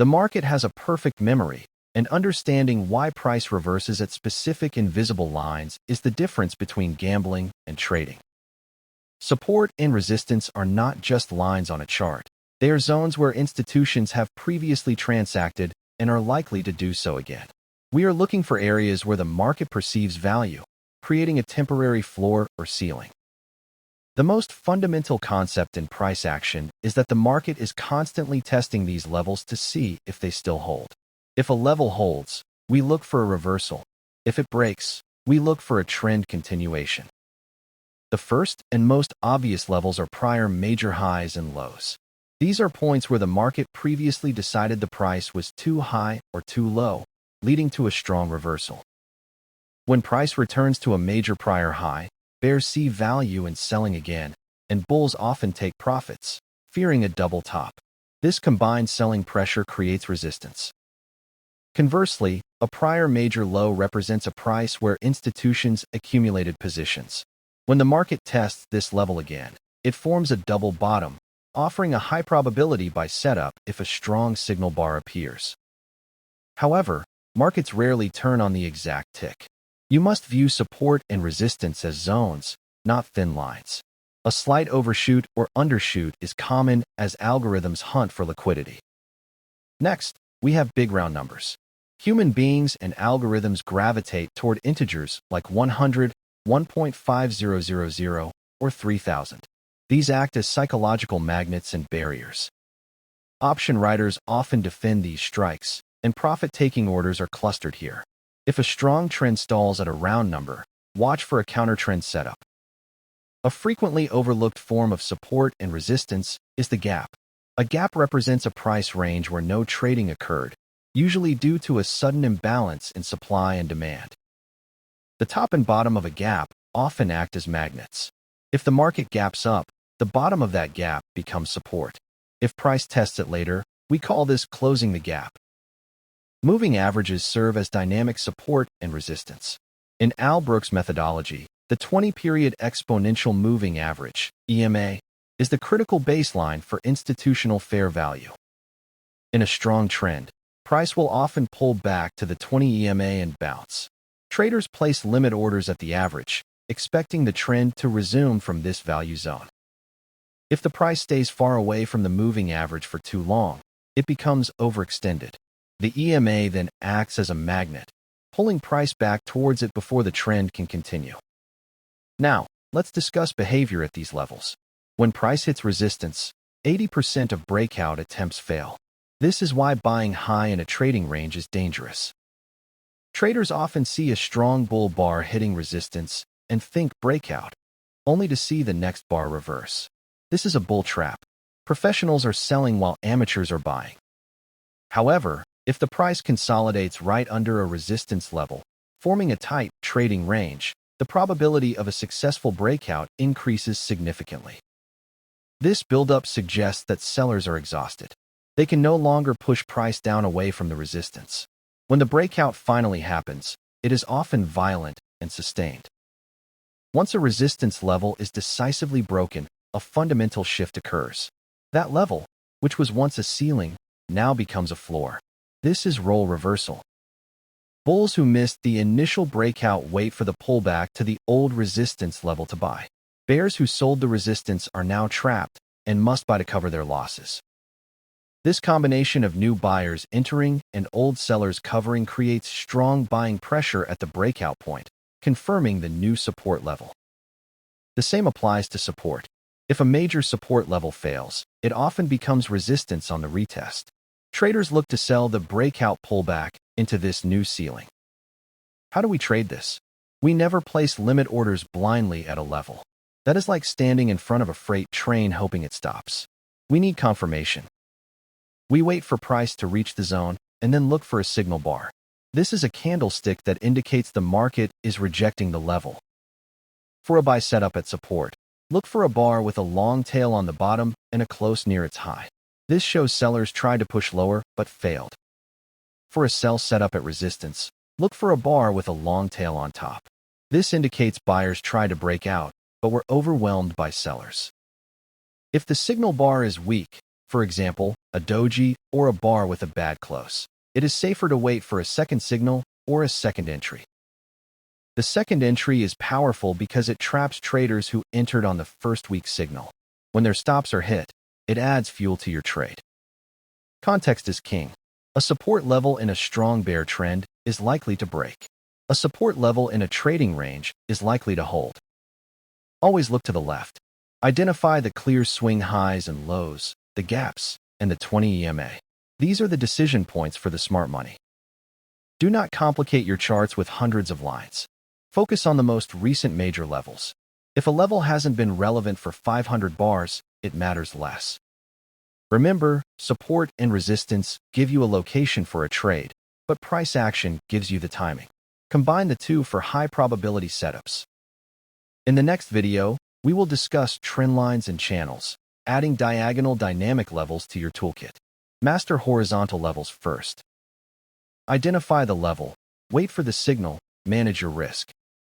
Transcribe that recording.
The market has a perfect memory, and understanding why price reverses at specific invisible lines is the difference between gambling and trading. Support and resistance are not just lines on a chart. They are zones where institutions have previously transacted and are likely to do so again. We are looking for areas where the market perceives value, creating a temporary floor or ceiling. The most fundamental concept in price action is that the market is constantly testing these levels to see if they still hold. If a level holds, we look for a reversal. If it breaks, we look for a trend continuation. The first and most obvious levels are prior major highs and lows. These are points where the market previously decided the price was too high or too low, leading to a strong reversal. When price returns to a major prior high, bears see value in selling again, and bulls often take profits, fearing a double top. This combined selling pressure creates resistance. Conversely, a prior major low represents a price where institutions accumulated positions. When the market tests this level again, it forms a double bottom, offering a high probability buy setup if a strong signal bar appears. However, markets rarely turn on the exact tick. You must view support and resistance as zones, not thin lines. A slight overshoot or undershoot is common as algorithms hunt for liquidity. Next, we have big round numbers. Human beings and algorithms gravitate toward integers like 100, 1.5000, or 3000. These act as psychological magnets and barriers. Option writers often defend these strikes, and profit-taking orders are clustered here. If a strong trend stalls at a round number, watch for a counter-trend setup. A frequently overlooked form of support and resistance is the gap. A gap represents a price range where no trading occurred, usually due to a sudden imbalance in supply and demand. The top and bottom of a gap often act as magnets. If the market gaps up, the bottom of that gap becomes support. If price tests it later, we call this closing the gap. Moving averages serve as dynamic support and resistance. In Al Brooks' methodology, the 20-period exponential moving average, EMA, is the critical baseline for institutional fair value. In a strong trend, price will often pull back to the 20 EMA and bounce. Traders place limit orders at the average, expecting the trend to resume from this value zone. If the price stays far away from the moving average for too long, it becomes overextended. The EMA then acts as a magnet, pulling price back towards it before the trend can continue. Now, let's discuss behavior at these levels. When price hits resistance, 80% of breakout attempts fail. This is why buying high in a trading range is dangerous. Traders often see a strong bull bar hitting resistance and think breakout, only to see the next bar reverse. This is a bull trap. Professionals are selling while amateurs are buying. However, if the price consolidates right under a resistance level, forming a tight trading range, the probability of a successful breakout increases significantly. This buildup suggests that sellers are exhausted. They can no longer push price down away from the resistance. When the breakout finally happens, it is often violent and sustained. Once a resistance level is decisively broken, a fundamental shift occurs. That level, which was once a ceiling, now becomes a floor. This is role reversal. Bulls who missed the initial breakout wait for the pullback to the old resistance level to buy. Bears who sold the resistance are now trapped and must buy to cover their losses. This combination of new buyers entering and old sellers covering creates strong buying pressure at the breakout point, confirming the new support level. The same applies to support. If a major support level fails, it often becomes resistance on the retest. Traders look to sell the breakout pullback into this new ceiling. How do we trade this? We never place limit orders blindly at a level. That is like standing in front of a freight train hoping it stops. We need confirmation. We wait for price to reach the zone and then look for a signal bar. This is a candlestick that indicates the market is rejecting the level. For a buy setup at support, look for a bar with a long tail on the bottom and a close near its high. This shows sellers tried to push lower but failed. For a sell setup at resistance, look for a bar with a long tail on top. This indicates buyers tried to break out but were overwhelmed by sellers. If the signal bar is weak, for example, a doji, or a bar with a bad close. It is safer to wait for a second signal or a second entry. The second entry is powerful because it traps traders who entered on the first weak signal. When their stops are hit, it adds fuel to your trade. Context is king. A support level in a strong bear trend is likely to break. A support level in a trading range is likely to hold. Always look to the left. Identify the clear swing highs and lows, the gaps, and the 20 EMA. These are the decision points for the smart money. Do not complicate your charts with hundreds of lines. Focus on the most recent major levels. If a level hasn't been relevant for 500 bars, it matters less. Remember, support and resistance give you a location for a trade, but price action gives you the timing. Combine the two for high probability setups. In the next video, we will discuss trend lines and channels, adding diagonal dynamic levels to your toolkit. Master horizontal levels first. Identify the level, wait for the signal, manage your risk.